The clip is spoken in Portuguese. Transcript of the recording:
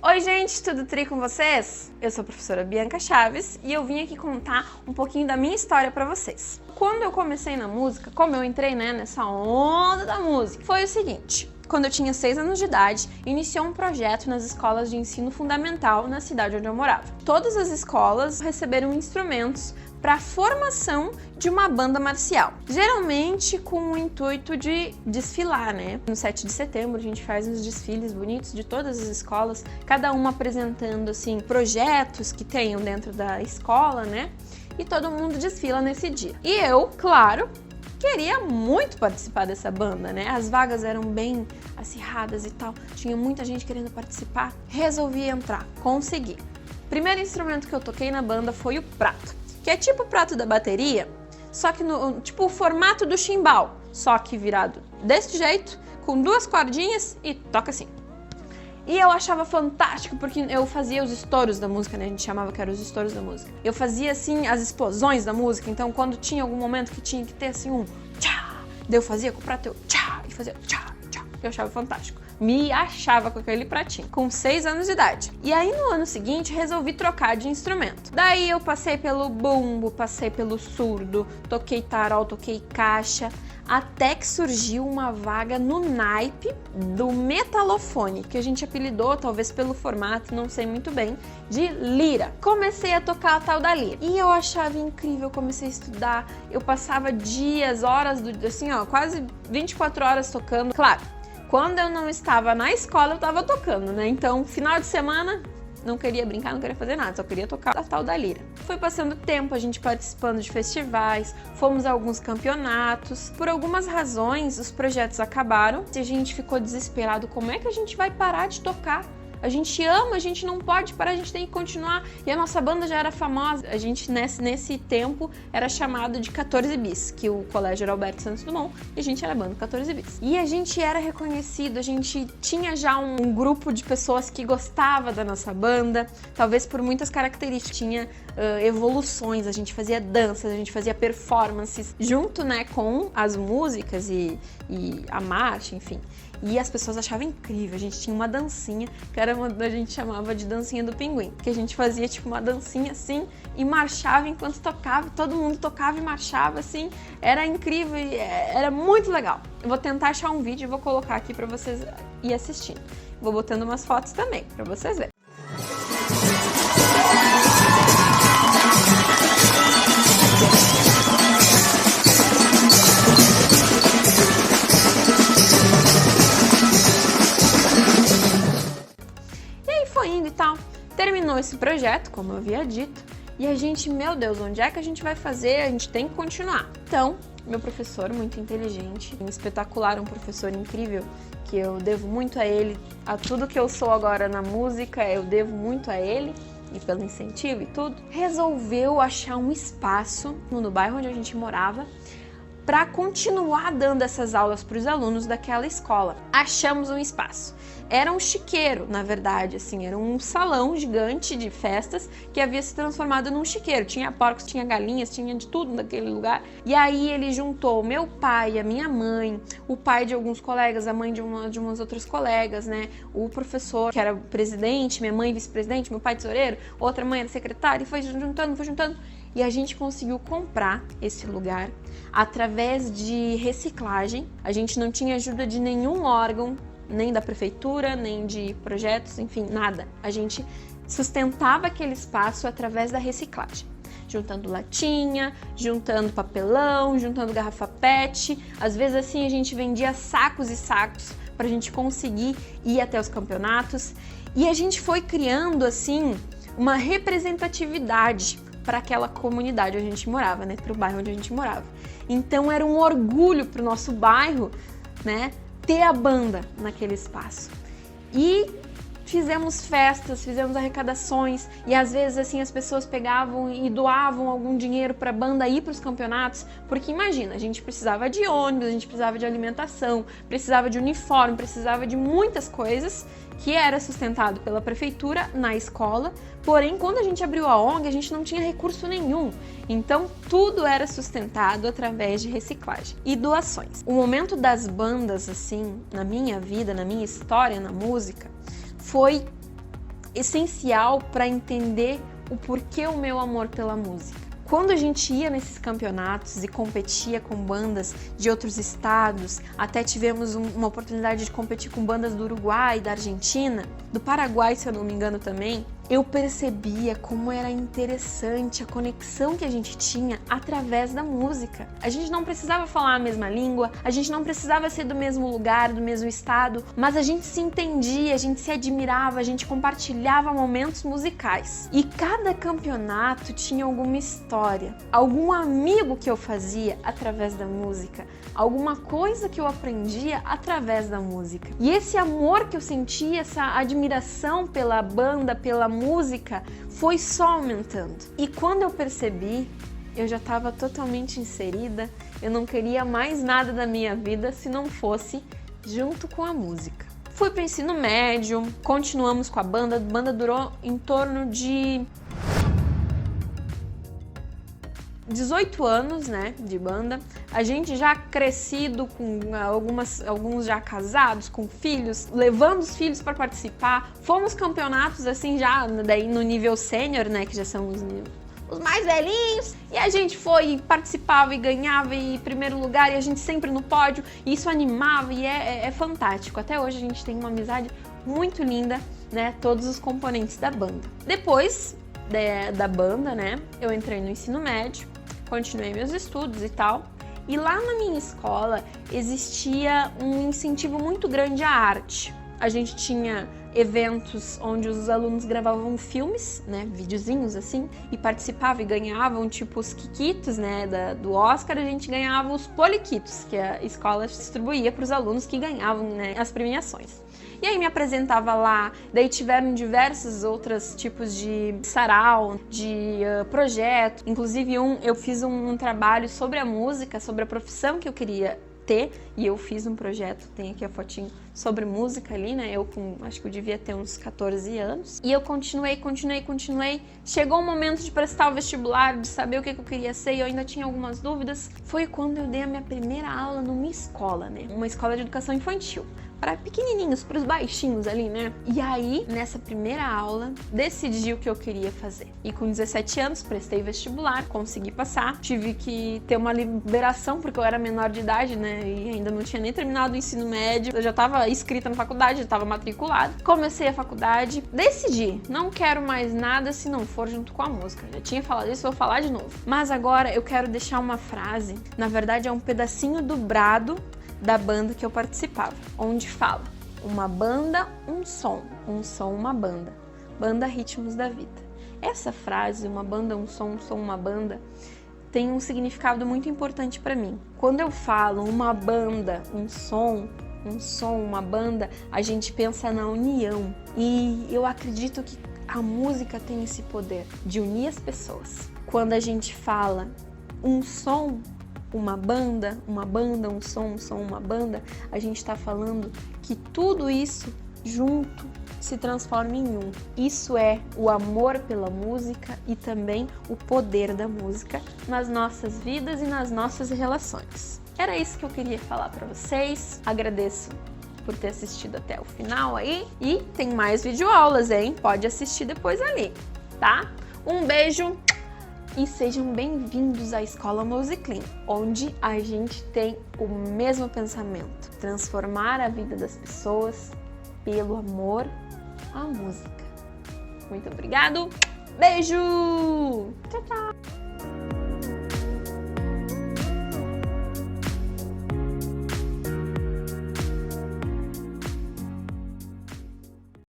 Oi gente, tudo tri com vocês? Eu sou a professora Bianca Chaves e eu vim aqui contar um pouquinho da minha história pra vocês. Quando eu comecei na música, como eu entrei nessa onda da música, foi o seguinte. Quando eu tinha 6 anos de idade, iniciou um projeto nas escolas de ensino fundamental na cidade onde eu morava. Todas as escolas receberam instrumentos para a formação de uma banda marcial, geralmente com o intuito de desfilar, né? No 7 de setembro a gente faz uns desfiles bonitos de todas as escolas, cada uma apresentando assim projetos que tenham dentro da escola, né? E todo mundo desfila nesse dia. E eu, claro, queria muito participar dessa banda, né? As vagas eram bem acirradas e tal, tinha muita gente querendo participar. Resolvi entrar, consegui. Primeiro instrumento que eu toquei na banda foi o prato, que é tipo o prato da bateria, só que no tipo o formato do chimbal, só que virado desse jeito, com 2 cordinhas e toca assim. E eu achava fantástico porque eu fazia os estouros da música, né? A gente chamava que eram os estouros da música. Eu fazia assim as explosões da música, então quando tinha algum momento que tinha que ter assim um tchá, daí eu fazia com o prato, tchá, e fazia tchá, tchá. Eu achava fantástico. Me achava com aquele pratinho, com 6 anos de idade. E aí no ano seguinte resolvi trocar de instrumento. Daí eu passei pelo bumbo, passei pelo surdo, toquei tarol, toquei caixa, até que surgiu uma vaga no naipe do metalofone, que a gente apelidou, talvez pelo formato, não sei muito bem, de lira. Comecei a tocar a tal da lira. E eu achava incrível, comecei a estudar, eu passava dias, horas, assim ó, quase 24 horas tocando. Claro, quando eu não estava na escola, eu estava tocando, né? Então, final de semana, não queria brincar, não queria fazer nada, só queria tocar a tal da lira. Foi passando tempo, a gente participando de festivais, fomos a alguns campeonatos. Por algumas razões, os projetos acabaram e a gente ficou desesperado. Como é que a gente vai parar de tocar? A gente ama, a gente não pode parar, a gente tem que continuar. E a nossa banda já era famosa. A gente, nesse tempo, era chamado de 14 Bis, que o colégio era Alberto Santos Dumont, e a gente era a banda 14 Bis. E a gente era reconhecido, a gente tinha já um grupo de pessoas que gostava da nossa banda, talvez por muitas características. Tinha evoluções, a gente fazia danças, a gente fazia performances, junto, né, com as músicas e a marcha, enfim. E as pessoas achavam incrível, a gente tinha uma dancinha, que era a gente chamava de dancinha do pinguim, que a gente fazia tipo uma dancinha assim e marchava enquanto tocava, todo mundo tocava e marchava assim, era incrível e era muito legal. Eu vou tentar achar um vídeo e vou colocar aqui pra vocês ir assistindo. Vou botando umas fotos também, pra vocês verem. Indo e tal. Terminou esse projeto, como eu havia dito, e a gente, meu Deus, onde é que a gente vai fazer? A gente tem que continuar. Então, meu professor, muito inteligente, espetacular, um professor incrível, que eu devo muito a ele, a tudo que eu sou agora na música, eu devo muito a ele, e pelo incentivo e tudo, resolveu achar um espaço no bairro onde a gente morava, para continuar dando essas aulas para os alunos daquela escola. Achamos um espaço. Era um chiqueiro, na verdade, assim, era um salão gigante de festas que havia se transformado num chiqueiro. Tinha porcos, tinha galinhas, tinha de tudo naquele lugar. E aí ele juntou meu pai, a minha mãe, o pai de alguns colegas, a mãe de umas outras colegas, né? O professor, que era o presidente, minha mãe vice-presidente, meu pai tesoureiro, outra mãe era secretária, e foi juntando. E a gente conseguiu comprar esse lugar através de reciclagem. A gente não tinha ajuda de nenhum órgão, nem da prefeitura, nem de projetos, enfim, nada. A gente sustentava aquele espaço através da reciclagem. Juntando latinha, juntando papelão, juntando garrafa PET. Às vezes assim a gente vendia sacos e sacos para a gente conseguir ir até os campeonatos. E a gente foi criando assim uma representatividade para aquela comunidade onde a gente morava, né? Para o bairro onde a gente morava. Então era um orgulho para o nosso bairro, né? Ter a banda naquele espaço. E fizemos festas, fizemos arrecadações e às vezes assim as pessoas pegavam e doavam algum dinheiro para a banda ir para os campeonatos, porque imagina, a gente precisava de ônibus, a gente precisava de alimentação, precisava de uniforme, precisava de muitas coisas que era sustentado pela prefeitura na escola, porém quando a gente abriu a ONG a gente não tinha recurso nenhum, então tudo era sustentado através de reciclagem e doações. O momento das bandas assim, na minha vida, na minha história na música, foi essencial para entender o porquê o meu amor pela música. Quando a gente ia nesses campeonatos e competia com bandas de outros estados, até tivemos uma oportunidade de competir com bandas do Uruguai, da Argentina, do Paraguai, se eu não me engano também, eu percebia como era interessante a conexão que a gente tinha através da música. A gente não precisava falar a mesma língua, a gente não precisava ser do mesmo lugar, do mesmo estado, mas a gente se entendia, a gente se admirava, a gente compartilhava momentos musicais. E cada campeonato tinha alguma história, algum amigo que eu fazia através da música, alguma coisa que eu aprendia através da música. E esse amor que eu sentia, essa admiração pela banda, pela música, foi só aumentando. E quando eu percebi, eu já estava totalmente inserida, eu não queria mais nada da minha vida se não fosse junto com a música. Fui para o ensino médio, continuamos com a banda durou em torno de 18 anos, né, de banda. A gente já crescido, com alguns já casados, com filhos, levando os filhos para participar. Fomos campeonatos assim já daí no nível sênior, né, que já são os mais velhinhos. E a gente foi e participava e ganhava em primeiro lugar e a gente sempre no pódio. E isso animava e é fantástico. Até hoje a gente tem uma amizade muito linda, né, todos os componentes da banda. Depois da banda, né, eu entrei no ensino médio, continuei meus estudos e tal, e lá na minha escola existia um incentivo muito grande à arte. A gente tinha eventos onde os alunos gravavam filmes, né, videozinhos assim, e participavam e ganhavam, tipo os quiquitos, né, do Oscar. A gente ganhava os poliquitos, que a escola distribuía para os alunos que ganhavam, né, as premiações. E aí me apresentava lá, daí tiveram diversos outros tipos de sarau, de projeto. Inclusive eu fiz um trabalho sobre a música, sobre a profissão que eu queria ter, e eu fiz um projeto, tem aqui a fotinho, sobre música ali, né, acho que eu devia ter uns 14 anos, e eu continuei, chegou o momento de prestar o vestibular, de saber o que eu queria ser, e eu ainda tinha algumas dúvidas. Foi quando eu dei a minha primeira aula numa escola, né, uma escola de educação infantil, para pequenininhos, para os baixinhos ali, né? E aí, nessa primeira aula, decidi o que eu queria fazer. E com 17 anos, prestei vestibular, consegui passar. Tive que ter uma liberação, porque eu era menor de idade, né? E ainda não tinha nem terminado o ensino médio. Eu já estava inscrita na faculdade, já estava matriculada. Comecei a faculdade, decidi, não quero mais nada se não for junto com a música. Já tinha falado isso, vou falar de novo. Mas agora eu quero deixar uma frase, na verdade é um pedacinho do brado da banda que eu participava, onde fala: uma banda, um som, uma banda, banda Ritmos da Vida. Essa frase, uma banda, um som, uma banda, tem um significado muito importante para mim. Quando eu falo uma banda, um som, uma banda, a gente pensa na união, e eu acredito que a música tem esse poder de unir as pessoas. Quando a gente fala um som, uma banda, um som, uma banda, a gente está falando que tudo isso junto se transforma em um. Isso é o amor pela música e também o poder da música nas nossas vidas e nas nossas relações. Era isso que eu queria falar para vocês. Agradeço por ter assistido até o final aí, e tem mais videoaulas, hein? Pode assistir depois ali, tá? Um beijo! E sejam bem-vindos à Escola Musiclean, onde a gente tem o mesmo pensamento: transformar a vida das pessoas pelo amor à música. Muito obrigado, beijo! Tchau, tchau!